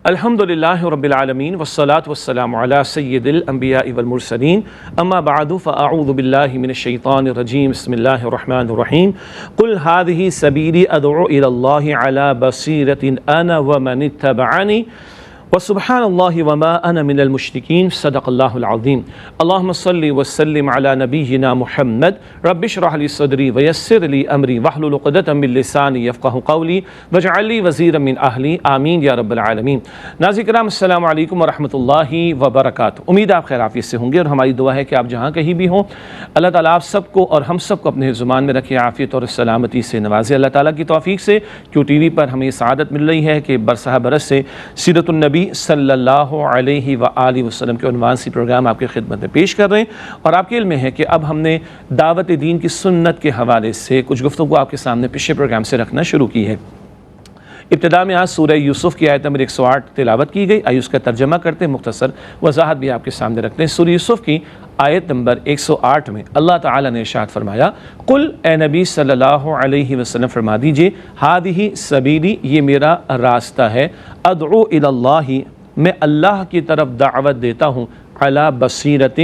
الحمدللہ رب العالمین والصلاة والسلام علی سید الانبیاء والمرسلین اما بعد فاعوذ باللہ من الشیطان الرجیم بسم اللہ الرحمن الرحیم قل هذه سبیلی ادعو الی اللہ علی بصیرۃ انا ومن اتبعنی وسبحان اللہ وما انا من المشرکین صدق اللہ العظیم اللہم صلی وسلم علی نبینا محمد رب اشرح لی صدری ویسر لی امری واحلل عقدۃ من لسانی یفقہوا قولی واجعل لی وزیرا من اہلی آمین یا رب العالمین۔ ناظرین کرام السلام علیکم ورحمۃ اللہ وبرکاتہ۔ امید آپ خیر عافیت سے ہوں گے اور ہماری دعا ہے کہ آپ جہاں کہیں بھی ہوں اللہ تعالیٰ آپ سب کو اور ہم سب کو اپنے زبان میں رکھے، عافیت اور سلامتی سے نوازے۔ اللہ تعالیٰ کی توفیق سے کیو ٹی وی پر ہمیں سعادت مل رہی ہے کہ برسہ برس سے سیرت النبی صلی اللہ علیہ وآلہ وسلم کے عنوان سے پروگرام آپ کی خدمت میں پیش کر رہے ہیں، اور آپ کے علم میں ہے کہ اب ہم نے دعوت دین کی سنت کے حوالے سے کچھ گفتگو آپ کے سامنے پچھلے پروگرام سے رکھنا شروع کی ہے۔ ابتدا میں آج سورہ یوسف کی آیت نمبر 108 تلاوت کی گئی، آئیے اس کا ترجمہ کرتے ہیں، مختصر وضاحت بھی آپ کے سامنے رکھتے ہیں۔ سورہ یوسف کی آیت نمبر 108 میں اللہ تعالیٰ نے ارشاد فرمایا، قل اے نبی صلی اللہ علیہ وسلم فرما دیجئے، ہادہ سبیلی یہ میرا راستہ ہے، ادعو الی اللہ میں اللہ کی طرف دعوت دیتا ہوں، علی بصیرۃ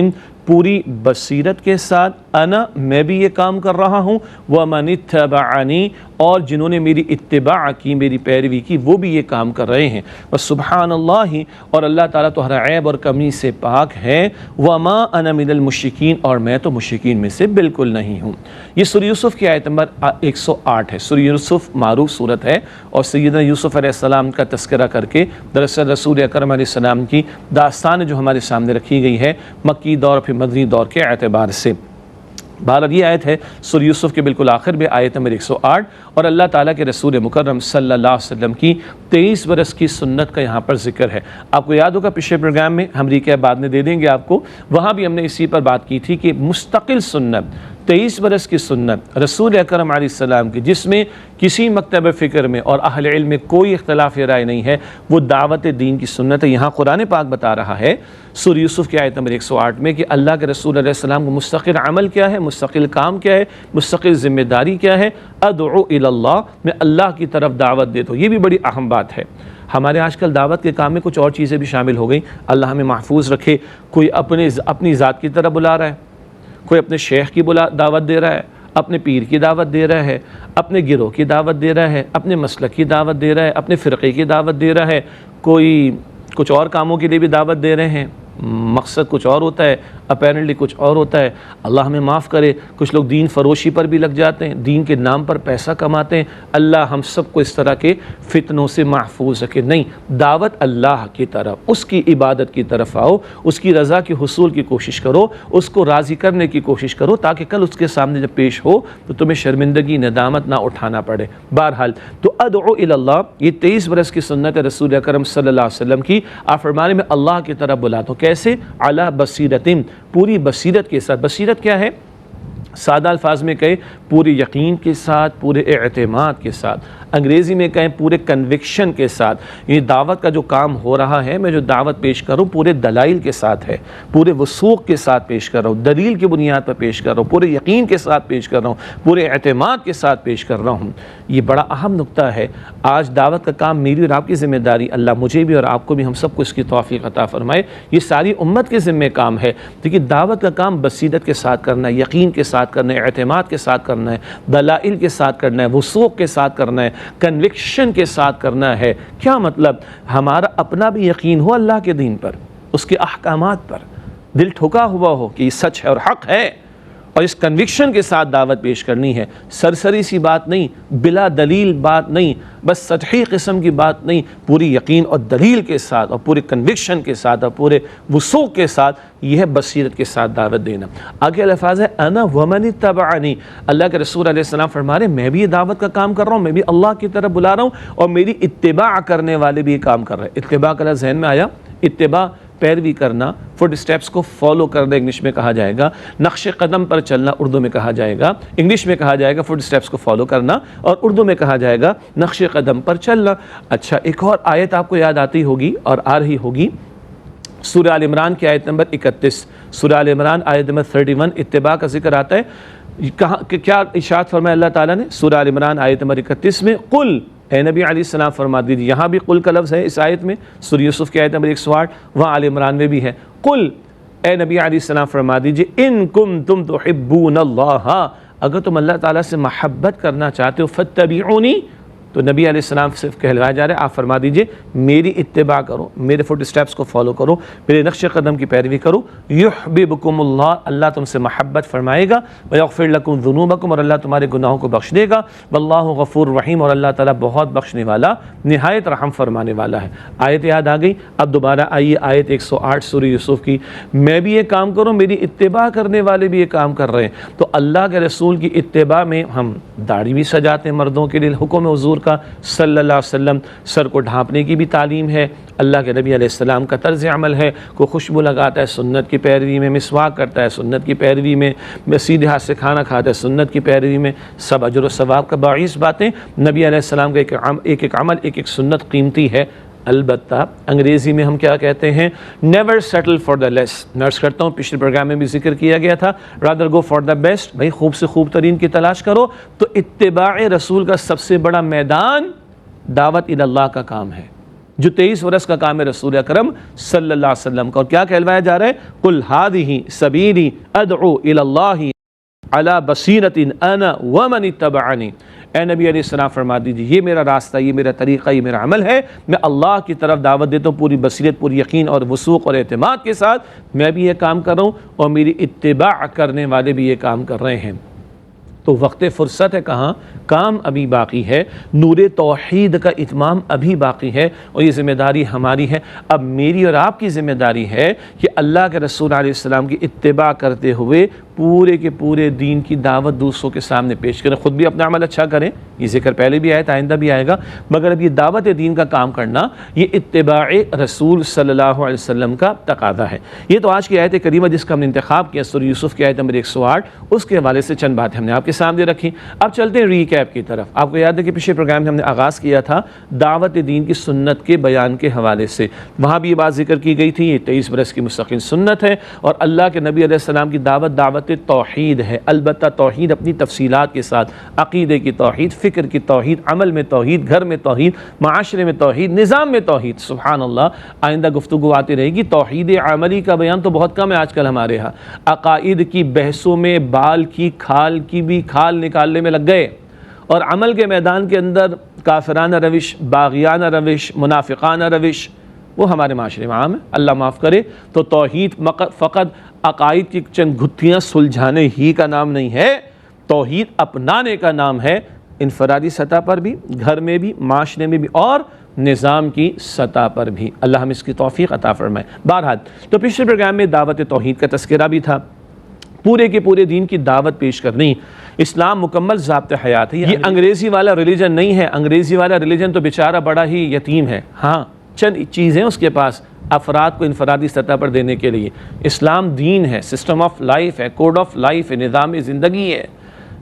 پوری بصیرت کے ساتھ، انا میں بھی یہ کام کر رہا ہوں، ومن اتبعنی اور جنہوں نے میری اتباع کی، میری پیروی کی، وہ بھی یہ کام کر رہے ہیں، وسبحان اللہ اور اللہ تعالیٰ تو ہر عیب اور کمی سے پاک ہے، وما انا من المشرکین اور میں تو مشرکین میں سے بالکل نہیں ہوں۔ یہ سورہ یوسف کی آیت نمبر 108 ہے۔ سورہ یوسف معروف صورت ہے اور سیدنا یوسف علیہ السلام کا تذکرہ کر کے دراصل رسول اکرم علیہ السلام کی داستان جو ہمارے سامنے رکھی گئی ہے مکی دور پھر مدنی دور کے اعتبار سے۔ بہرحال یہ آیت ہے سورہ یوسف کے بالکل آخر میں، آیت نمبر 108، اور اللہ تعالیٰ کے رسول مکرم صلی اللہ علیہ وسلم کی 23 برس کی سنت کا یہاں پر ذکر ہے۔ آپ کو یاد ہوگا پچھلے پروگرام میں ہم ریکیپ بعد میں دے دیں گے آپ کو، وہاں بھی ہم نے اسی پر بات کی تھی کہ مستقل سنت 23 برس کی سنت رسول اکرم علیہ السلام کی، جس میں کسی مکتب فکر میں اور اہل علم میں کوئی اختلاف رائے نہیں ہے، وہ دعوت دین کی سنت ہے۔ یہاں قرآن پاک بتا رہا ہے سورہ یوسف کی آیت نمبر 108 میں کہ اللہ کے رسول علیہ السلام کو مستقل عمل کیا ہے، مستقل کام کیا ہے، مستقل ذمہ داری کیا ہے، ادعو الی اللہ میں اللہ کی طرف دعوت دیتا ہوں۔ یہ بھی بڑی اہم بات ہے۔ ہمارے آج کل دعوت کے کام میں کچھ اور چیزیں بھی شامل ہو گئیں، اللہ ہمیں محفوظ رکھے۔ کوئی اپنی ذات کی طرف بلا رہا ہے، کوئی اپنے شیخ کی دعوت دے رہا ہے، اپنے پیر کی دعوت دے رہا ہے، اپنے گروہ کی دعوت دے رہا ہے، اپنے مسلک کی دعوت دے رہا ہے، اپنے فرقے کی دعوت دے رہا ہے، کوئی کچھ اور کاموں کے لیے بھی دعوت دے رہے ہیں، مقصد کچھ اور ہوتا ہے، اپیرنٹلی کچھ اور ہوتا ہے۔ اللہ ہمیں معاف کرے، کچھ لوگ دین فروشی پر بھی لگ جاتے ہیں، دین کے نام پر پیسہ کماتے ہیں۔ اللہ ہم سب کو اس طرح کے فتنوں سے محفوظ رکھے۔ نہیں، دعوت اللہ کی طرف، اس کی عبادت کی طرف آؤ، اس کی رضا کے حصول کی کوشش کرو، اس کو راضی کرنے کی کوشش کرو، تاکہ کل اس کے سامنے جب پیش ہو تو تمہیں شرمندگی ندامت نہ اٹھانا پڑے۔ بہرحال تو ادعو الی اللہ یہ 23 برس کی سنت ہے رسول اکرم صلی اللہ علیہ وسلم کی۔ آپ فرمانے میں اللہ کی طرف بلاتا ہوں، کیسے؟ علی بصیرۃ پوری بصیرت کے ساتھ۔ بصیرت کیا ہے؟ سادہ الفاظ میں کہیں پورے یقین کے ساتھ، پورے اعتماد کے ساتھ، انگریزی میں کہیں پورے کنوکشن کے ساتھ۔ یہ دعوت کا جو کام ہو رہا ہے، میں جو دعوت پیش کر رہا ہوں پورے دلائل کے ساتھ ہے، پورے وثوق کے ساتھ پیش کر رہا ہوں، دلیل کی بنیاد پر پیش کر رہا ہوں، پورے یقین کے ساتھ پیش کر رہا ہوں، پورے اعتماد کے ساتھ پیش کر رہا ہوں۔ یہ بڑا اہم نقطہ ہے۔ آج دعوت کا کام میری اور آپ کی ذمہ داری، اللہ مجھے بھی اور آپ کو بھی، ہم سب کو اس کی توفیق عطا فرمائے، یہ ساری امت کے ذمہ کام ہے۔ دیکھیے دعوت کا کام بصیرت کے ساتھ کرنا ہے، یقین کے ساتھ کرنا ہے، اعتماد کے ساتھ کرنا ہے، دلائل کے ساتھ کرنا ہے، وثوق کے ساتھ کرنا ہے، کنوکشن کے ساتھ کرنا ہے۔ کیا مطلب؟ ہمارا اپنا بھی یقین ہو اللہ کے دین پر، اس کے احکامات پر، دل ٹھکا ہوا ہو کہ یہ سچ ہے اور حق ہے، اور اس کنوکشن کے ساتھ دعوت پیش کرنی ہے۔ سرسری سی بات نہیں، بلا دلیل بات نہیں، بس سطحی قسم کی بات نہیں، پوری یقین اور دلیل کے ساتھ اور پورے کنوکشن کے ساتھ اور پورے وثوق کے ساتھ، یہ ہے بصیرت کے ساتھ دعوت دینا۔ آگے الفاظ ہے انا ومن اتبعنی، اللہ کے رسول علیہ السلام فرما رہے ہیں میں بھی یہ دعوت کا کام کر رہا ہوں، میں بھی اللہ کی طرف بلا رہا ہوں، اور میری اتباع کرنے والے بھی یہ کام کر رہے ہیں۔ اتباع کا ذہن میں آیا؟ اتباع پیروی کرنا، فٹ اسٹیپس کو فالو کرنا انگلش میں کہا جائے گا، نقش قدم پر چلنا اردو میں کہا جائے گا، انگلش میں کہا جائے گا فٹ اسٹیپس کو فالو کرنا، اور اردو میں کہا جائے گا نقش قدم پر چلنا۔ اچھا، ایک اور آیت آپ کو یاد آتی ہوگی اور آ رہی ہوگی، سورہ آل عمران کی آیت نمبر 31، سورہ آل عمران آیت نمبر 31 اتباع کا ذکر آتا ہے۔ کیا ارشاد فرمایا اللہ تعالیٰ نے سورہ آل عمران آیت نمبر 31 میں؟ قل اے نبی علیہ السلام فرما دیجیے، یہاں بھی قل کا لفظ ہے اس آیت میں، سورہ یوسف کی آیت نمبر 108، وہاں آل عمران میں بھی ہے، قل اے نبی علیہ السلام فرما دیجیے، ان کنتم تحبون اللہ، اگر تم اللہ تعالیٰ سے محبت کرنا چاہتے ہو، فاتبعونی، تو نبی علیہ السلام سے کہلوایا جا رہا ہے آپ فرما دیجئے میری اتباع کرو، میرے فٹ اسٹیپس کو فالو کرو، میرے نقش قدم کی پیروی کرو، یحببکم اللہ، اللہ تم سے محبت فرمائے گا، ویغفر لکم ذنوبکم، اور اللہ تمہارے گناہوں کو بخش دے گا، واللہ غفور رحیم، اور اللہ تعالیٰ بہت بخشنے والا نہایت رحم فرمانے والا ہے۔ آیت یاد آ گئی؟ اب دوبارہ آئیے آیت 108 سورہ یوسف کی، میں بھی یہ کام کروں، میری اتباع کرنے والے بھی یہ کام کر رہے ہیں، تو اللہ کے رسول کی اتباع میں ہم داڑھی بھی سجاتے ہیں، مردوں کے لیے حکم حضور کا صلی اللہ علیہ وسلم، سر کو ڈھانپنے کی بھی تعلیم ہے، اللہ کے نبی علیہ السلام کا طرز عمل ہے، کوئی خوشبو لگاتا ہے سنت کی پیروی میں، مسواک کرتا ہے سنت کی پیروی میں، سیدھے ہاتھ سے کھانا کھاتا ہے سنت کی پیروی میں، سب اجر و ثواب کا باعث باتیں، نبی علیہ السلام کا ایک ایک عمل، ایک ایک سنت قیمتی ہے۔ البتہ انگریزی میں ہم کیا کہتے ہیں؟ Never settle for the less, nurse کرتا ہوں، پچھلے پروگرام میں بھی ذکر کیا گیا تھا، rather go for the best, بھائی خوب سے خوب ترین کی تلاش کرو۔ تو اتباع رسول کا سب سے بڑا میدان دعوت الی اللہ کا کام ہے، جو 23 برس کا کام ہے رسول اکرم صلی اللہ علیہ وسلم کا، اور کیا کہلوایا جا رہا ہے؟ قل ھذہ سبیلی ادعو الی اللہ علی بصیرۃ انا ومن اتبعنی، اے نبی علیہ السلام فرما دیجیے یہ میرا راستہ، یہ میرا طریقہ، یہ میرا عمل ہے، میں اللہ کی طرف دعوت دیتا ہوں پوری بصیرت، پوری یقین اور وثوق اور اعتماد کے ساتھ، میں بھی یہ کام کر رہا ہوں اور میری اتباع کرنے والے بھی یہ کام کر رہے ہیں۔ تو وقت فرصت ہے کہاں؟ کام ابھی باقی ہے، نور توحید کا اتمام ابھی باقی ہے، اور یہ ذمہ داری ہماری ہے۔ اب میری اور آپ کی ذمہ داری ہے کہ اللہ کے رسول علیہ السلام کی اتباع کرتے ہوئے پورے کے پورے دین کی دعوت دوسروں کے سامنے پیش کریں، خود بھی اپنا عمل اچھا کریں، یہ ذکر پہلے بھی آیا تھا، آئندہ بھی آئے گا، مگر اب یہ دعوت دین کا کام کرنا یہ اتباع رسول صلی اللہ علیہ وسلم کا تقاضا ہے۔ یہ تو آج کی آیت کریمہ جس کا ہم نے انتخاب کیا، سورہ یوسف کی آیت نمبر 108، اس کے حوالے سے چند باتیں ہم نے آپ کے سامنے رکھی۔ اب چلتے ہیں ریکیپ کی طرف۔ آپ کو یاد ہے کہ پچھلے پروگرام میں ہم نے آغاز کیا تھا دعوت دین کی سنت کے بیان کے حوالے سے، وہاں بھی یہ بات ذکر کی گئی تھی، یہ 23 برس کی مستقل سنت ہے، اور اللہ کے نبی علیہ السلام کی دعوت توحید ہے، البتہ توحید اپنی تفصیلات کے ساتھ، عقیدے کی توحید، فکر کی توحید، عمل میں توحید، گھر میں توحید، معاشرے میں توحید، نظام میں توحید۔ سبحان اللہ، آئندہ گفتگو آتی رہے گی۔ توحید عملی کا بیان تو بہت کم ہے آج کل ہمارے ہاں، عقائد کی بحثوں میں بال کی کھال کی بھی کھال نکالنے میں لگ گئے، اور عمل کے میدان کے اندر کافرانہ روش، باغیانہ روش، منافقانہ روش وہ ہمارے معاشرے میں عام ہے، اللہ معاف کرے۔ تو توحید فقط عقائد کی چند گتھیاں سلجھانے ہی کا نام نہیں ہے، توحید اپنانے کا نام ہے، انفرادی سطح پر بھی، گھر میں بھی، معاشرے میں بھی، اور نظام کی سطح پر بھی۔ اللہ ہم اس کی توفیق عطا فرمائے۔ بہرحال تو پچھلے پروگرام میں دعوت توحید کا تذکرہ بھی تھا، پورے کے پورے دین کی دعوت پیش کرنی۔ اسلام مکمل ضابط حیات ہے، یہ انگریزی والا ریلیجن نہیں ہے۔ انگریزی والا ریلیجن تو بیچارہ بڑا ہی یتیم ہے، ہاں چند چیزیں اس کے پاس افراد کو انفرادی سطح پر دینے کے لیے۔ اسلام دین ہے، سسٹم آف لائف ہے، کوڈ آف لائف ہے، نظام زندگی ہے،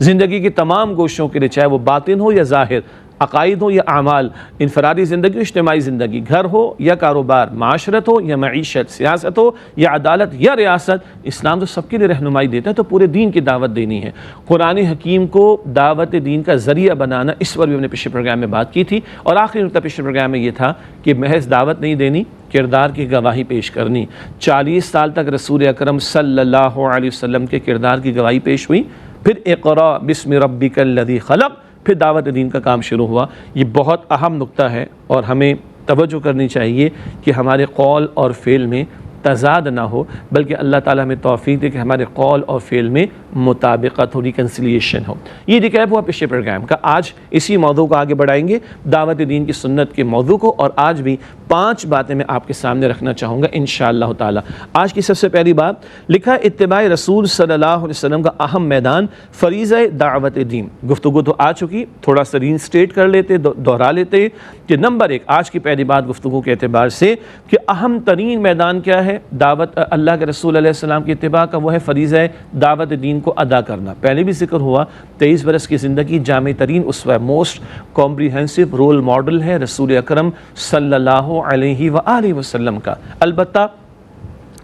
زندگی کی تمام گوشوں کے لیے، چاہے وہ باطن ہو یا ظاہر، عقائد ہو یا اعمال، انفرادی زندگی، اجتماعی زندگی، گھر ہو یا کاروبار، معاشرت ہو یا معیشت، سیاست ہو یا عدالت یا ریاست، اسلام تو سب کے لیے رہنمائی دیتا ہے، تو پورے دین کی دعوت دینی ہے۔ قرآن حکیم کو دعوت دین کا ذریعہ بنانا، اس پر بھی ہم نے پچھلے پروگرام میں بات کی تھی، اور آخری نقطہ پچھلے پروگرام میں یہ تھا کہ محض دعوت نہیں دینی، کردار کی گواہی پیش کرنی۔ 40 سال تک رسول اکرم صلی اللہ علیہ وسلم کے کردار کی گواہی پیش ہوئی، پھر اقرأ بسم ربک الذی خلق، پھر دعوت دین کا کام شروع ہوا۔ یہ بہت اہم نقطہ ہے، اور ہمیں توجہ کرنی چاہیے کہ ہمارے قول اور فعل میں تضاد نہ ہو، بلکہ اللہ تعالیٰ ہمیں توفیق دے کہ ہمارے قول اور فعل میں مطابقت ہو، ریکنسیلیشن ہو۔ یہ ریکیپ ہوا پچھلے پروگرام کا۔ آج اسی موضوع کو آگے بڑھائیں گے، دعوت دین کی سنت کے موضوع کو، اور آج بھی 5 باتیں میں آپ کے سامنے رکھنا چاہوں گا انشاءاللہ تعالی۔ آج کی سب سے پہلی بات لکھا، اتباع رسول صلی اللہ علیہ وسلم کا اہم میدان فریضہ دعوت دین۔ گفتگو تو آ چکی، تھوڑا سا رینسٹیٹ کر لیتے، دوہرا لیتے کہ نمبر 1 آج کی پہلی بات گفتگو کے اعتبار سے کہ اہم ترین میدان کیا ہے دعوت اللہ کے رسول علیہ السلام کی اتباع کا، وہ ہے فریضہ دعوت دین کو ادا کرنا۔ پہلے بھی ذکر ہوا، 23 برس کی زندگی جامع ترین اسوہ، موسٹ کمپریہنسو رول ماڈل ہے رسول اکرم صلی اللہ علیہ وآلہ وسلم کا۔ البتہ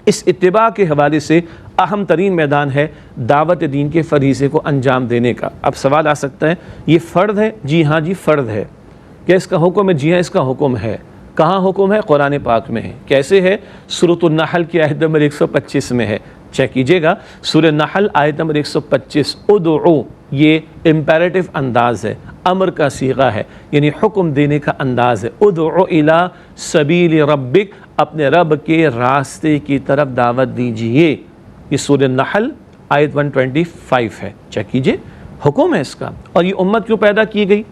اس اتباع کے حوالے سے اہم ترین میدان ہے دعوت دین کے فریضے کو انجام دینے کا۔ اب سوال آ سکتا ہے یہ فرض ہے؟ جی ہاں جی فرض ہے، کیا اس کا حکم ہے؟ جی ہاں، اس کا حکم ہے۔ کہاں حکم ہے؟ قرآن پاک میں ہے۔ کیسے ہے؟ سورۃ النحل کی آیت نمبر 125 میں ہے، چیک کیجئے گا، سورہ نحل آیت نمبر 125، ادعو، یہ امپیریٹو انداز ہے، امر کا صیغہ ہے، یعنی حکم دینے کا انداز ہے۔ ادعو الی سبیل ربک، اپنے رب کے راستے کی طرف دعوت دیجئے۔ یہ سورہ نحل آیت 125 ہے، چیک کیجئے، حکم ہے اس کا۔ اور یہ امت کیوں پیدا کی گئی؟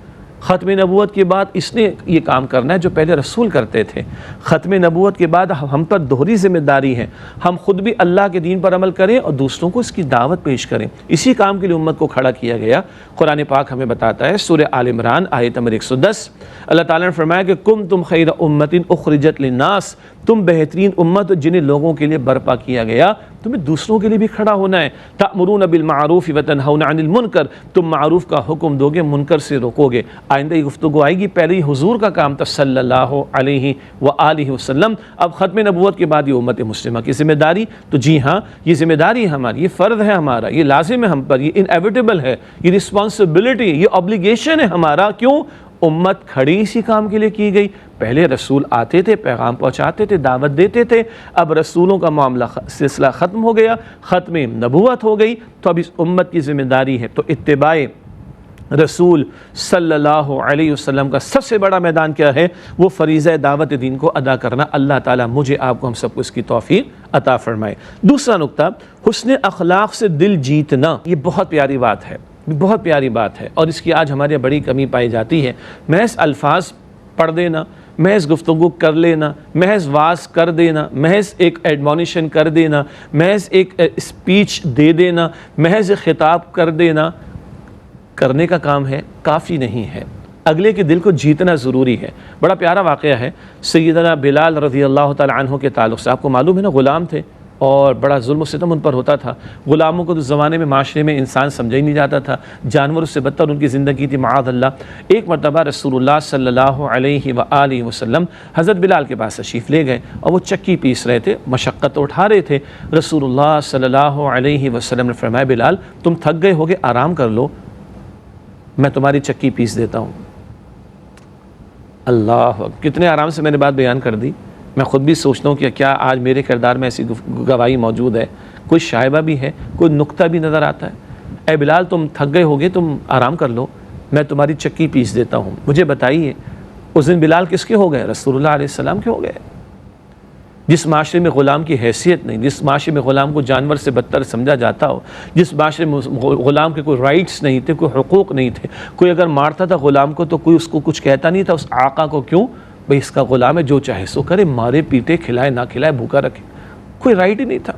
ختم نبوت کے بعد اس نے یہ کام کرنا ہے جو پہلے رسول کرتے تھے۔ ختم نبوت کے بعد ہم پر دوہری ذمہ داری ہے، ہم خود بھی اللہ کے دین پر عمل کریں اور دوسروں کو اس کی دعوت پیش کریں۔ اسی کام کے لیے امت کو کھڑا کیا گیا۔ قرآن پاک ہمیں بتاتا ہے، سورہ آل عمران آیت نمبر 110، اللہ تعالیٰ نے فرمایا کہ کنتم خیر امت اخرجت للناس، تم بہترین امت جنہیں لوگوں کے لیے برپا کیا گیا، تمہیں دوسروں کے لیے بھی کھڑا ہونا ہے۔ تأمرون بالمعروف وتنہون عن المنکر، تم معروف کا حکم دو گے، منکر سے روکو گے۔ آئندہ یہ گفتگو آئے گی، پہلے ہی حضور کا کام تھا صلی اللہ علیہ وآلہ وسلم، اب ختم نبوت کے بعد یہ امت مسلمہ کی ذمہ داری۔ تو جی ہاں، یہ ذمہ داری ہے ہماری، یہ فرض ہے ہمارا، یہ لازم ہے ہم پر، یہ انیویٹیبل ہے، یہ رسپانسبلٹی، یہ obligation ہے ہمارا۔ کیوں؟ امت کھڑی اسی کام کے لیے کی گئی۔ پہلے رسول آتے تھے، پیغام پہنچاتے تھے، دعوت دیتے تھے، اب رسولوں کا معاملہ سلسلہ ختم ہو گیا، ختم نبوت ہو گئی، تو اب اس امت کی ذمہ داری ہے۔ تو اتباع رسول صلی اللہ علیہ وسلم کا سب سے بڑا میدان کیا ہے؟ وہ فریضہ دعوت دین کو ادا کرنا۔ اللہ تعالیٰ مجھے آپ کو ہم سب کو اس کی توفیق عطا فرمائے۔ دوسرا نقطہ، حسن اخلاق سے دل جیتنا، یہ بہت پیاری بات ہے، بہت پیاری بات ہے، اور اس کی آج ہمارے بڑی کمی پائی جاتی ہے۔ محض الفاظ پڑھ دینا، محض گفتگو کر لینا، محض واعظ کر دینا، محض ایک ایڈمونیشن کر دینا، محض ایک اسپیچ دے دینا، محض خطاب کر دینا، کرنے کا کام ہے، کافی نہیں ہے۔ اگلے کے دل کو جیتنا ضروری ہے۔ بڑا پیارا واقعہ ہے سیدنا بلال رضی اللہ تعالیٰ عنہ کے تعلق سے۔ آپ کو معلوم ہے نا، غلام تھے اور بڑا ظلم و ستم ان پر ہوتا تھا۔ غلاموں کو تو زمانے میں معاشرے میں انسان سمجھا ہی نہیں جاتا تھا، جانوروں سے بدتر ان کی زندگی تھی، معاذ اللہ۔ ایک مرتبہ رسول اللہ صلی اللہ علیہ وآلہ وسلم حضرت بلال کے پاس تشریف لے گئے، اور وہ چکی پیس رہے تھے، مشقت اٹھا رہے تھے۔ رسول اللہ صلی اللہ علیہ وسلم نے فرمایا، بلال تم تھک گئے ہوگے، آرام کر لو، میں تمہاری چکی پیس دیتا ہوں۔ اللہ، کتنے آرام سے میں نے بات بیان کر دی۔ میں خود بھی سوچتا ہوں کہ کیا آج میرے کردار میں ایسی گواہی موجود ہے، کوئی شائبہ بھی ہے، کوئی نقطہ بھی نظر آتا ہے؟ اے بلال تم تھک گئے ہوگے، تم آرام کر لو، میں تمہاری چکی پیس دیتا ہوں۔ مجھے بتائیے اس دن بلال کس کے ہو گئے؟ رسول اللہ علیہ السلام کے ہو گئے۔ جس معاشرے میں غلام کی حیثیت نہیں، جس معاشرے میں غلام کو جانور سے بدتر سمجھا جاتا ہو، جس معاشرے میں غلام کے کوئی رائٹس نہیں تھے، کوئی حقوق نہیں تھے، کوئی اگر مارتا تھا غلام کو تو کوئی اس کو کچھ کہتا نہیں تھا، اس آقا کو کیوں؟ بھئی اس کا غلام ہے، جو چاہے سو کرے، مارے پیٹے، کھلائے نہ کھلائے، بھوکا رکھے، کوئی رائٹ ہی نہیں تھا۔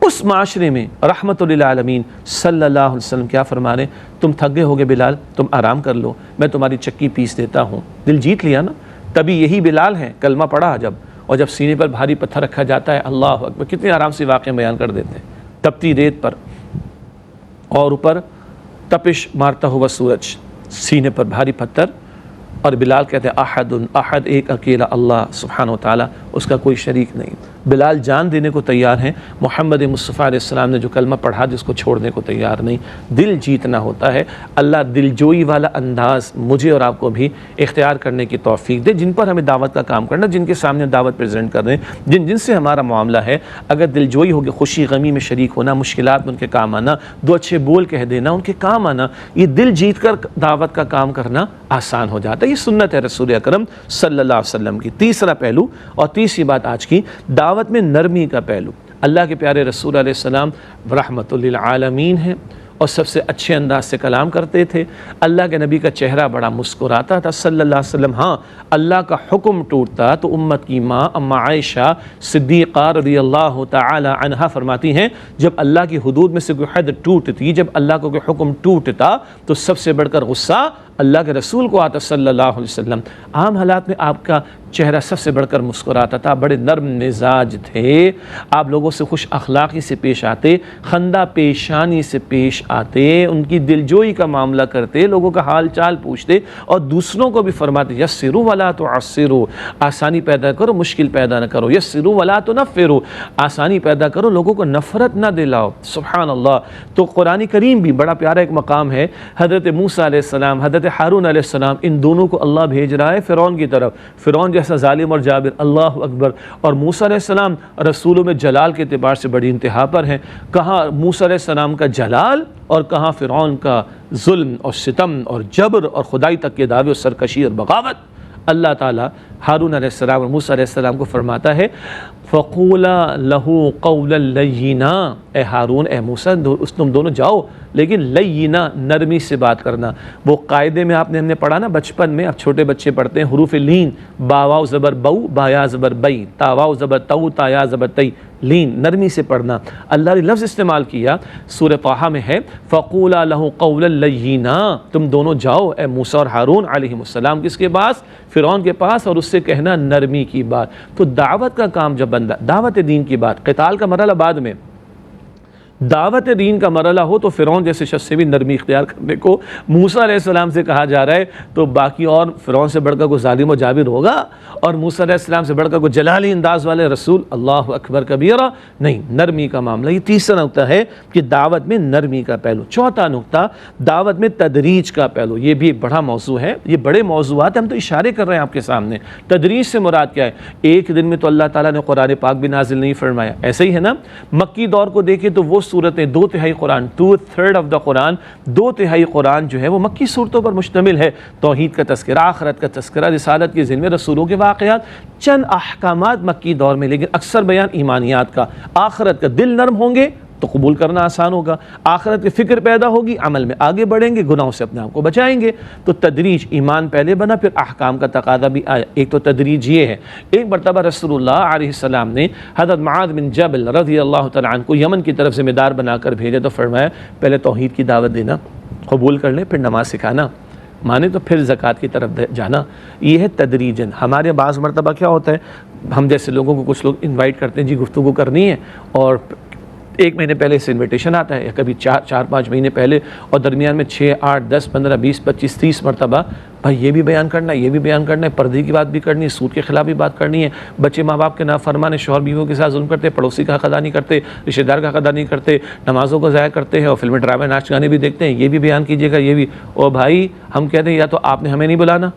اس معاشرے میں رحمت للعالمین صلی اللہ علیہ وسلم کیا فرما رہے؟ تم تھک گئے ہوگے بلال، تم آرام کر لو، میں تمہاری چکی پیس دیتا ہوں۔ دل جیت لیا نا؟ تبھی یہی بلال ہیں، کلمہ پڑھا جب، اور جب سینے پر بھاری پتھر رکھا جاتا ہے، اللہ اکبر، کتنے آرام سے واقعہ بیان کر دیتے ہیں۔ تپتی ریت پر اور اوپر تپش مارتا ہوا سورج، سینے پر بھاری پتھر، اور بلال کہتے ہیں احد احد، ایک اکیلا اللہ سبحانہ و تعالیٰ، اس کا کوئی شریک نہیں۔ بلال جان دینے کو تیار ہیں، محمد مصطفیٰ علیہ السلام نے جو کلمہ پڑھا جس کو چھوڑنے کو تیار نہیں۔ دل جیتنا ہوتا ہے۔ اللہ دلجوئی والا انداز مجھے اور آپ کو بھی اختیار کرنے کی توفیق دے، جن پر ہمیں دعوت کا کام کرنا، جن کے سامنے دعوت پریزنٹ کر رہے ہیں، جن سے ہمارا معاملہ ہے، اگر دلجوئی ہوگی، خوشی غمی میں شریک ہونا، مشکلات میں ان کے کام آنا، دو اچھے بول کہہ دینا، ان کے کام آنا، یہ دل جیت کر دعوت کا کام کرنا آسان ہو جاتا ہے۔ یہ سنت ہے رسول اکرم صلی اللہ علیہ وسلم کی۔ تیسرا پہلو اور تیسری بات آج کی، دعوت میں نرمی کا پہلو۔ اللہ کے پیارے رسول علیہ السلام رحمت للعالمین ہیں اور سب سے اچھے انداز سے کلام کرتے تھے۔ اللہ کے نبی کا چہرہ بڑا مسکراتا تھا صلی اللہ علیہ وسلم۔ ہاں، اللہ کا حکم ٹوٹتا تو امت کی ماں اما عائشہ صدیقہ رضی اللہ تعالی عنہا فرماتی ہیں، جب اللہ کی حدود میں سے کوئی حد ٹوٹتی، جب اللہ کا کوئی حکم ٹوٹتا تو سب سے بڑھ کر غصہ اللہ کے رسول کو آتا صلی اللہ علیہ وسلم۔ عام حالات میں آپ کا چہرہ سب سے بڑھ کر مسکراتا تھا، بڑے نرم مزاج تھے، آپ لوگوں سے خوش اخلاقی سے پیش آتے، خندہ پیشانی سے پیش آتے، ان کی دلجوئی کا معاملہ کرتے، لوگوں کا حال چال پوچھتے، اور دوسروں کو بھی فرماتے یسروا ولا تعسروا، آسانی پیدا کرو، مشکل پیدا نہ کرو، یسروا ولا تنفروا، آسانی پیدا کرو، لوگوں کو نفرت نہ دلاؤ۔ سبحان اللہ۔ تو قرآن کریم بھی بڑا پیارا ایک مقام ہے، حضرت موسیٰ علیہ السلام، حضرت حضرت ہارون علیہ السلام ان دونوں کو اللہ بھیج رہا ہے فرعون کی طرف، فرعون جیسا ظالم اور جابر، اللہ اکبر، اور موسیٰ علیہ السلام رسولوں میں جلال کے اعتبار سے بڑی انتہا پر ہیں، کہاں موسیٰ علیہ السلام کا جلال اور کہاں فرعون کا ظلم اور ستم اور جبر اور خدائی تک کے دعوے اور سرکشی اور بغاوت۔ اللہ تعالیٰ ہارون علیہ السلام اور موسیٰ علیہ السلام کو فرماتا ہے فَقُولَا لَهُ قَوْلًا لَيِّنًا، اے ہارون اے موسیٰ تم دونوں جاؤ لیکن لینا، نرمی سے بات کرنا۔ وہ قاعدے میں ہم نے پڑھا نا بچپن میں، اب چھوٹے بچے پڑھتے ہیں حروف لین، با واو زبر بو، با یا زبر بئی، تا واو زبر تو، تا یا زبر تی، لین، نرمی سے پڑھنا۔ اللہ نے لفظ استعمال کیا سورہ طٰہٰ میں ہے فَقُولَا لَهُ قَوْلًا لَيِّنًا، تم دونوں جاؤ اے موسیٰ اور ہارون علیہ السلام، کس کے پاس؟ فرعون کے پاس، اور اس سے کہنا نرمی کی بات۔ تو دعوت کا کام جب بندہ، دعوت دین کی بات، قتال کا مرحلہ بعد میں، دعوت دین کا مرحلہ ہو تو فرعون جیسے شخص سے بھی نرمی اختیار کرنے کو موسیٰ علیہ السلام سے کہا جا رہا ہے، تو باقی اور فرعون سے بڑھ کر کوئی ظالم و جابر ہوگا، اور موسیٰ علیہ السلام سے بڑھ کر کوئی جلالی انداز والے رسول، اللہ اکبر کبیرہ، نہیں، نرمی کا معاملہ۔ یہ تیسرا نقطہ ہے کہ دعوت میں نرمی کا پہلو۔ چوتھا نقطہ، دعوت میں تدریج کا پہلو۔ یہ بھی ایک بڑا موضوع ہے، یہ بڑے موضوعات ہیں، ہم تو اشارے کر رہے ہیں آپ کے سامنے۔ تدریج سے مراد کیا ہے؟ ایک دن میں تو اللہ تعالیٰ نے قرآن پاک بھی نازل نہیں فرمایا، ایسے ہی ہے نا۔ مکی دور کو دیکھیں تو وہ صورتیں، 2/3 قرآن، 2/3 آف دا قرآن، 2/3 قرآن جو ہے وہ مکی صورتوں پر مشتمل ہے۔ توحید کا تذکرہ، آخرت کا تذکرہ، رسالت کے ذمے، رسولوں کے واقعات، چند احکامات مکی دور میں، لیکن اکثر بیان ایمانیات کا، آخرت کا۔ دل نرم ہوں گے تو قبول کرنا آسان ہوگا، آخرت کی فکر پیدا ہوگی، عمل میں آگے بڑھیں گے، گناہوں سے اپنے آپ کو بچائیں گے۔ تو تدریج، ایمان پہلے بنا پھر احکام کا تقاضا بھی آیا۔ ایک تو تدریج یہ ہے۔ ایک مرتبہ رسول اللہ علیہ السلام نے حضرت معاذ بن جبل رضی اللہ تعالیٰ عنہ کو یمن کی طرف ذمہ دار بنا کر بھیجا، تو فرمایا پہلے توحید کی دعوت دینا، قبول کر لیں، پھر نماز سکھانا، مانے تو پھر زکوٰۃ کی طرف جانا۔ یہ ہے تدریجاً۔ ہمارے بعض مرتبہ کیا ہوتا ہے، ہم جیسے لوگوں کو کچھ لوگ انوائٹ کرتے ہیں، جی گفتگو کرنی ہے، اور 1 مہینے پہلے سے انویٹیشن آتا ہے، یا کبھی 4-5 مہینے پہلے، اور درمیان میں 6, 8, 10, 15, 20, 25, 30 مرتبہ بھائی یہ بھی بیان کرنا ہے، یہ بھی بیان کرنا ہے، پردے کی بات بھی کرنی ہے، سود کے خلاف بھی بات کرنی ہے، بچے ماں باپ کے نافرمان ہیں، شوہر بیویوں کے ساتھ ظلم کرتے، پڑوسی کا حق ادا نہیں کرتے، رشتہ دار کا حق ادا نہیں کرتے، نمازوں کو ضائع کرتے ہیں، اور فلمیں ڈرامے ناچ گانے بھی دیکھتے ہیں، یہ بھی بیان کیجیے گا، یہ بھی۔ اور بھائی ہم کہتے ہیں یا تو آپ نے ہمیں نہیں بلانا،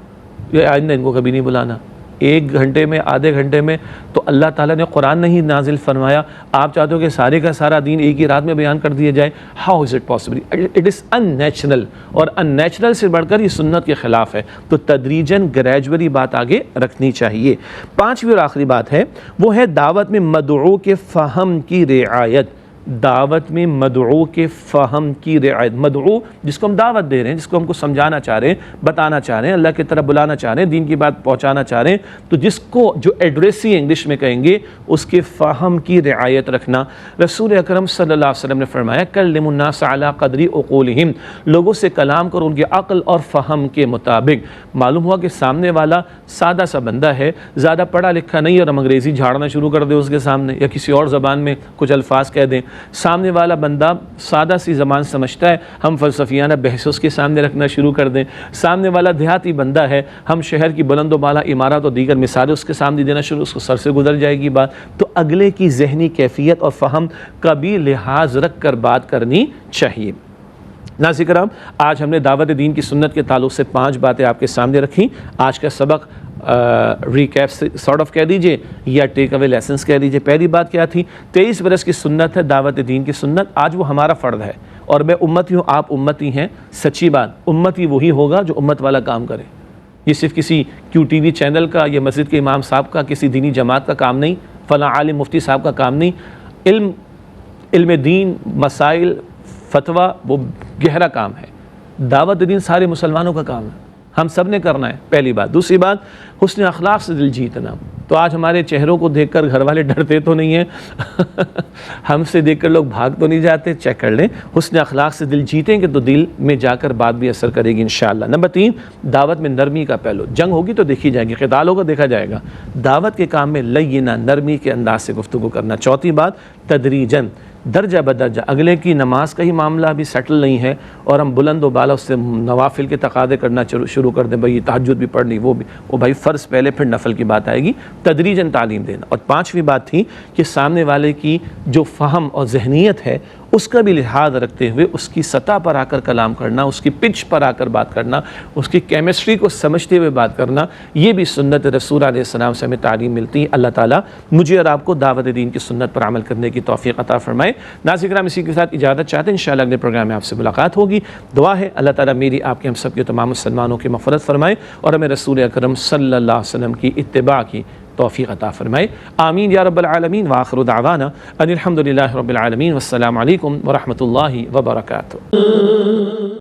یا آئندہ ان کو کبھی نہیں بلانا۔ 1 گھنٹے میں، آدھے گھنٹے میں تو اللہ تعالیٰ نے قرآن نہیں نازل فرمایا، آپ چاہتے ہو کہ سارے کا سارا دین ایک ہی رات میں بیان کر دیا جائے؟ How is it possible? It is in natural, اور ان نیچرل سے بڑھ کر یہ سنت کے خلاف ہے۔ تو تدریجاً، گریجولی بات آگے رکھنی چاہیے۔ 5ویں اور آخری بات ہے، وہ ہے دعوت میں مدعو کے فہم کی رعایت۔ دعوت میں مدعو کے فہم کی رعایت۔ مدعو جس کو ہم دعوت دے رہے ہیں، جس کو ہم کو سمجھانا چاہ رہے ہیں، بتانا چاہ رہے ہیں، اللہ کی طرف بلانا چاہ رہے ہیں، دین کی بات پہنچانا چاہ رہے ہیں، تو جس کو جو ایڈریسی انگلش میں کہیں گے، اس کے فہم کی رعایت رکھنا۔ رسول اکرم صلی اللہ علیہ وسلم نے فرمایا کلموا الناس علی قدر عقولہم، لوگوں سے کلام کرو ان کے عقل اور فہم کے مطابق۔ معلوم ہوا کہ سامنے والا سادہ سا بندہ ہے، زیادہ پڑھا لکھا نہیں، اور ہم انگریزی جھاڑنا شروع کر دیں اس کے سامنے، یا کسی اور زبان میں کچھ الفاظ کہہ دیں۔ سامنے والا بندہ سادہ سی زبان سمجھتا ہے، ہم فلسفیانہ بحث اس کے سامنے رکھنا شروع کر دیں۔ سامنے والا دیہاتی بندہ ہے، ہم شہر کی بلند و بالا عمارات اور دیگر مثالیں اس کے سامنے دینا شروع، اس کو سر سے گزر جائے گی بات۔ تو اگلے کی ذہنی کیفیت اور فہم کا بھی لحاظ رکھ کر بات کرنی چاہیے۔ ناظرین کرام، آج ہم نے دعوت دین کی سنت کے تعلق سے 5 باتیں آپ کے سامنے رکھیں۔ آج کا سبق ریکیپ سارٹ آف کہہ دیجئے، یا ٹیک اوے لیسنس کہہ دیجئے۔ پہلی بات کیا تھی؟ 23 برس کی سنت ہے دعوت دین کی سنت، آج وہ ہمارا فرض ہے، اور میں امتی ہوں، آپ امتی ہیں۔ سچی بات، امتی وہی ہوگا جو امت والا کام کرے۔ یہ صرف کسی QTV چینل کا یا مسجد کے امام صاحب کا، کسی دینی جماعت کا کام نہیں، فلاں عالم مفتی صاحب کا کام نہیں۔ علم دین، مسائل، فتویٰ، وہ گہرا کام ہے۔ دعوت دین سارے مسلمانوں کا کام ہے، ہم سب نے کرنا ہے، پہلی بات۔ دوسری بات، حسن اخلاق سے دل جیتنا۔ تو آج ہمارے چہروں کو دیکھ کر گھر والے ڈرتے تو نہیں ہیں، ہم سے دیکھ کر لوگ بھاگ تو نہیں جاتے؟ چیک کر لیں، حسن اخلاق سے دل جیتیں گے تو دل میں جا کر بات بھی اثر کرے گی انشاءاللہ۔ نمبر 3، دعوت میں نرمی کا پہلو۔ جنگ ہوگی تو دیکھی جائے گی، قتال ہوگا دیکھا جائے گا، دعوت کے کام میں لینا، نرمی کے انداز سے گفتگو کرنا۔ چوتھی بات، تدریجاً، درجہ بدرجہ۔ اگلے کی نماز کا ہی معاملہ ابھی سیٹل نہیں ہے، اور ہم بلند و بالا اس سے نوافل کے تقاضے کرنا شروع کر دیں، بھائی تہجد بھی پڑھنی، وہ بھائی فرض پہلے، پھر نفل کی بات آئے گی۔ تدریجاً تعلیم دینا۔ اور 5ویں بات تھی کہ سامنے والے کی جو فہم اور ذہنیت ہے اس کا بھی لحاظ رکھتے ہوئے اس کی سطح پر آ کر کلام کرنا، اس کی پچ پر آ کر بات کرنا، اس کی کیمسٹری کو سمجھتے ہوئے بات کرنا، یہ بھی سنت رسول علیہ السلام سے ہمیں تعلیم ملتی ہے۔ اللہ تعالیٰ مجھے اور آپ کو دعوت دین کی سنت پر عمل کرنے کی توفیق عطا فرمائے۔ ناظرین کرام، اسی کے ساتھ اجازت چاہتے ہیں، انشاءاللہ اگلے پروگرام میں آپ سے ملاقات ہوگی۔ دعا ہے اللہ تعالیٰ میری، آپ کے، ہم سب کے تمام مسلمانوں کی مغفرت فرمائے اور ہمیں رسول اکرم صلی اللہ علیہ وسلم کی اتباع کی توفیق عطا فرمائے۔ آمین یا رب العالمین۔ وآخر دعوانا ان الحمد للہ رب العالمین، والسلام علیکم ورحمۃ اللہ وبرکاتہ۔